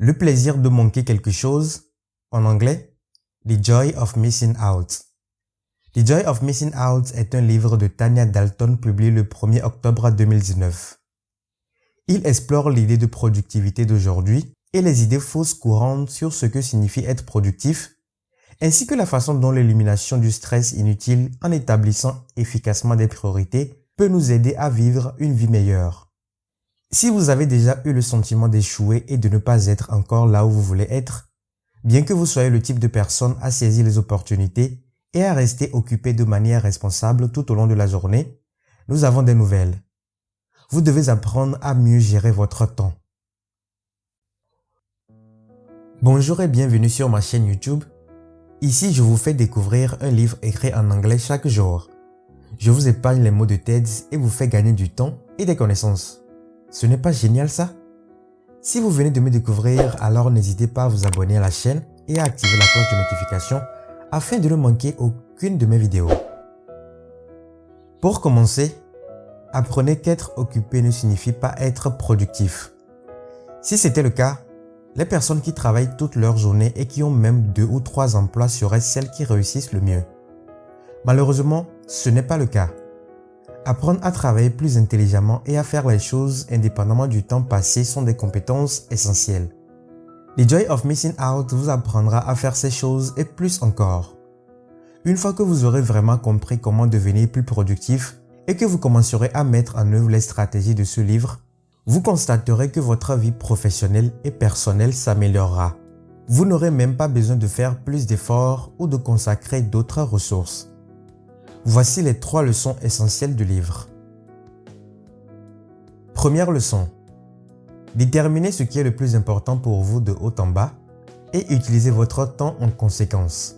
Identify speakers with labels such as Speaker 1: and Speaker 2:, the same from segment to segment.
Speaker 1: Le plaisir de manquer quelque chose, en anglais, The Joy of Missing Out. The Joy of Missing Out est un livre de Tanya Dalton publié le 1er octobre 2019. Il explore l'idée de productivité d'aujourd'hui et les idées fausses courantes sur ce que signifie être productif, ainsi que la façon dont l'élimination du stress inutile en établissant efficacement des priorités peut nous aider à vivre une vie meilleure. Si vous avez déjà eu le sentiment d'échouer et de ne pas être encore là où vous voulez être, bien que vous soyez le type de personne à saisir les opportunités et à rester occupé de manière responsable tout au long de la journée, nous avons des nouvelles. Vous devez apprendre à mieux gérer votre temps. Bonjour et bienvenue sur ma chaîne YouTube. Ici, je vous fais découvrir un livre écrit en anglais chaque jour. Je vous épargne les mots de tête et vous fais gagner du temps et des connaissances. Ce n'est pas génial ça? Si vous venez de me découvrir, alors n'hésitez pas à vous abonner à la chaîne et à activer la cloche de notification afin de ne manquer aucune de mes vidéos. Pour commencer, apprenez qu'être occupé ne signifie pas être productif. Si c'était le cas, les personnes qui travaillent toute leur journée et qui ont même 2 ou 3 emplois seraient celles qui réussissent le mieux. Malheureusement, ce n'est pas le cas. Apprendre à travailler plus intelligemment et à faire les choses indépendamment du temps passé sont des compétences essentielles. The Joy of Missing Out vous apprendra à faire ces choses et plus encore. Une fois que vous aurez vraiment compris comment devenir plus productif et que vous commencerez à mettre en œuvre les stratégies de ce livre, vous constaterez que votre vie professionnelle et personnelle s'améliorera. Vous n'aurez même pas besoin de faire plus d'efforts ou de consacrer d'autres ressources. Voici les 3 leçons essentielles du livre. Première leçon. Déterminez ce qui est le plus important pour vous de haut en bas et utilisez votre temps en conséquence.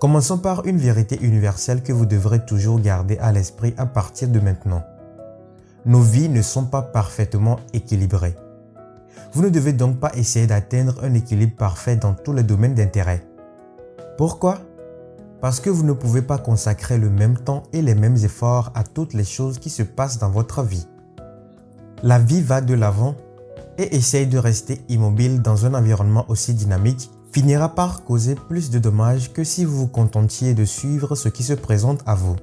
Speaker 1: Commençons par une vérité universelle que vous devrez toujours garder à l'esprit à partir de maintenant. Nos vies ne sont pas parfaitement équilibrées. Vous ne devez donc pas essayer d'atteindre un équilibre parfait dans tous les domaines d'intérêt. Pourquoi ? Parce que vous ne pouvez pas consacrer le même temps et les mêmes efforts à toutes les choses qui se passent dans votre vie. La vie va de l'avant et essayer de rester immobile dans un environnement aussi dynamique finira par causer plus de dommages que si vous vous contentiez de suivre ce qui se présente à vous.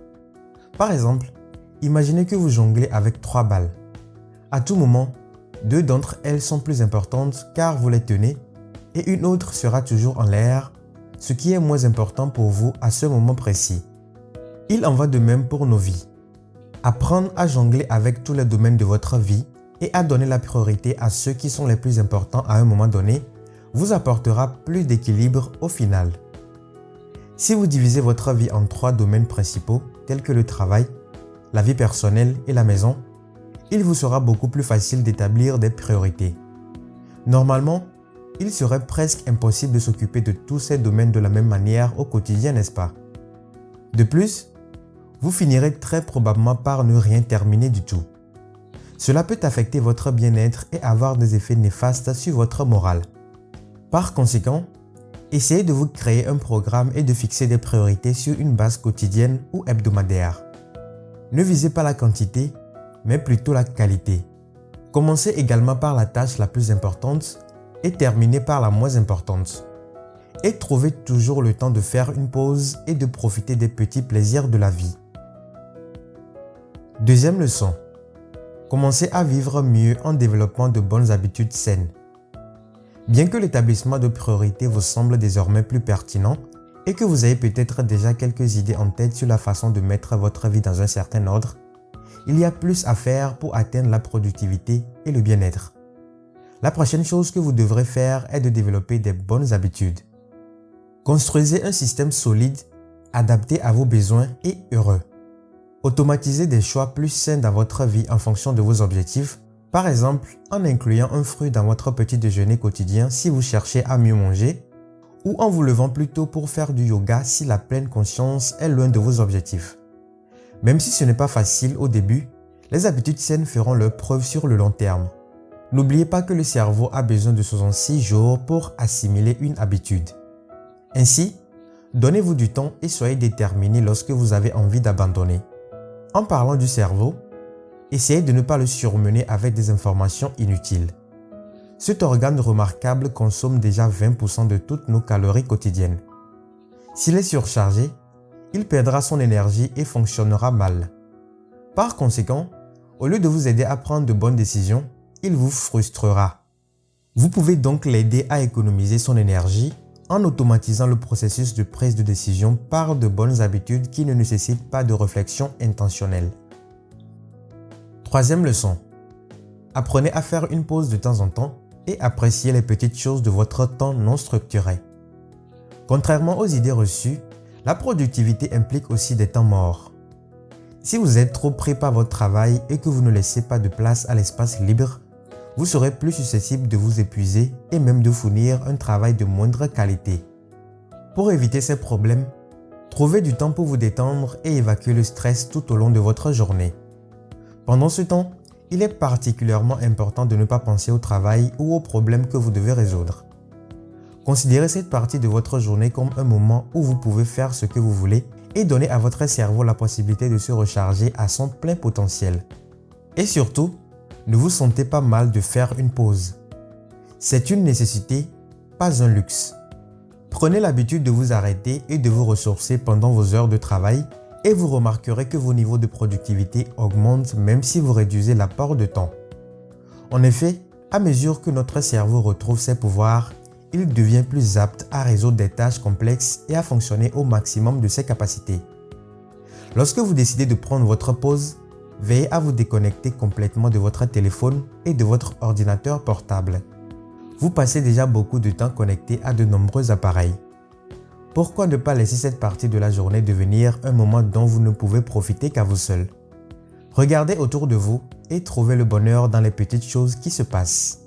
Speaker 1: Par exemple, imaginez que vous jonglez avec 3 balles. À tout moment, 2 d'entre elles sont plus importantes car vous les tenez et une autre sera toujours en l'air, ce qui est moins important pour vous à ce moment précis. Il en va de même pour nos vies. Apprendre à jongler avec tous les domaines de votre vie et à donner la priorité à ceux qui sont les plus importants à un moment donné vous apportera plus d'équilibre au final. Si vous divisez votre vie en 3 domaines principaux tels que le travail, la vie personnelle et la maison, il vous sera beaucoup plus facile d'établir des priorités. Normalement, il serait presque impossible de s'occuper de tous ces domaines de la même manière au quotidien, n'est-ce pas? De plus, vous finirez très probablement par ne rien terminer du tout. Cela peut affecter votre bien-être et avoir des effets néfastes sur votre morale. Par conséquent, essayez de vous créer un programme et de fixer des priorités sur une base quotidienne ou hebdomadaire. Ne visez pas la quantité, mais plutôt la qualité. Commencez également par la tâche la plus importante et terminez par la moins importante. Et trouvez toujours le temps de faire une pause et de profiter des petits plaisirs de la vie. Deuxième leçon. Commencez à vivre mieux en développant de bonnes habitudes saines. Bien que l'établissement de priorités vous semble désormais plus pertinent et que vous ayez peut-être déjà quelques idées en tête sur la façon de mettre votre vie dans un certain ordre, il y a plus à faire pour atteindre la productivité et le bien-être. La prochaine chose que vous devrez faire est de développer des bonnes habitudes. Construisez un système solide, adapté à vos besoins et heureux. Automatisez des choix plus sains dans votre vie en fonction de vos objectifs, par exemple en incluant un fruit dans votre petit déjeuner quotidien si vous cherchez à mieux manger, ou en vous levant plus tôt pour faire du yoga si la pleine conscience est loin de vos objectifs. Même si ce n'est pas facile au début, les habitudes saines feront leur preuve sur le long terme. N'oubliez pas que le cerveau a besoin de 66 jours pour assimiler une habitude. Ainsi, donnez-vous du temps et soyez déterminé lorsque vous avez envie d'abandonner. En parlant du cerveau, essayez de ne pas le surmener avec des informations inutiles. Cet organe remarquable consomme déjà 20% de toutes nos calories quotidiennes. S'il est surchargé, il perdra son énergie et fonctionnera mal. Par conséquent, au lieu de vous aider à prendre de bonnes décisions, il vous frustrera. Vous pouvez donc l'aider à économiser son énergie en automatisant le processus de prise de décision par de bonnes habitudes qui ne nécessitent pas de réflexion intentionnelle. Troisième leçon. Apprenez à faire une pause de temps en temps et appréciez les petites choses de votre temps non structuré. Contrairement aux idées reçues, la productivité implique aussi des temps morts. Si vous êtes trop pris par votre travail et que vous ne laissez pas de place à l'espace libre, vous serez plus susceptible de vous épuiser et même de fournir un travail de moindre qualité. Pour éviter ces problèmes, trouvez du temps pour vous détendre et évacuer le stress tout au long de votre journée. Pendant ce temps, il est particulièrement important de ne pas penser au travail ou aux problèmes que vous devez résoudre. Considérez cette partie de votre journée comme un moment où vous pouvez faire ce que vous voulez et donner à votre cerveau la possibilité de se recharger à son plein potentiel. Et surtout, ne vous sentez pas mal de faire une pause. C'est une nécessité, pas un luxe. Prenez l'habitude de vous arrêter et de vous ressourcer pendant vos heures de travail et vous remarquerez que vos niveaux de productivité augmentent même si vous réduisez l'apport de temps. En effet, à mesure que notre cerveau retrouve ses pouvoirs, il devient plus apte à résoudre des tâches complexes et à fonctionner au maximum de ses capacités. Lorsque vous décidez de prendre votre pause, veillez à vous déconnecter complètement de votre téléphone et de votre ordinateur portable. Vous passez déjà beaucoup de temps connecté à de nombreux appareils. Pourquoi ne pas laisser cette partie de la journée devenir un moment dont vous ne pouvez profiter qu'à vous seul? Regardez autour de vous et trouvez le bonheur dans les petites choses qui se passent.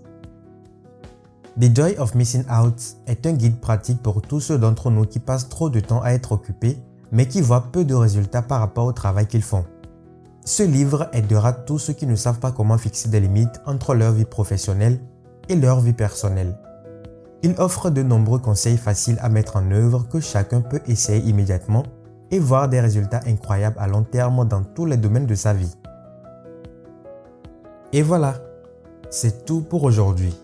Speaker 1: The Joy of Missing Out est un guide pratique pour tous ceux d'entre nous qui passent trop de temps à être occupés, mais qui voient peu de résultats par rapport au travail qu'ils font. Ce livre aidera tous ceux qui ne savent pas comment fixer des limites entre leur vie professionnelle et leur vie personnelle. Il offre de nombreux conseils faciles à mettre en œuvre que chacun peut essayer immédiatement et voir des résultats incroyables à long terme dans tous les domaines de sa vie. Et voilà, c'est tout pour aujourd'hui.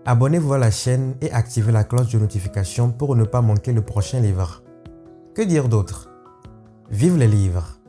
Speaker 1: Abonnez-vous à la chaîne et activez la cloche de notification pour ne pas manquer le prochain livre. Que dire d'autre? Vive les livres!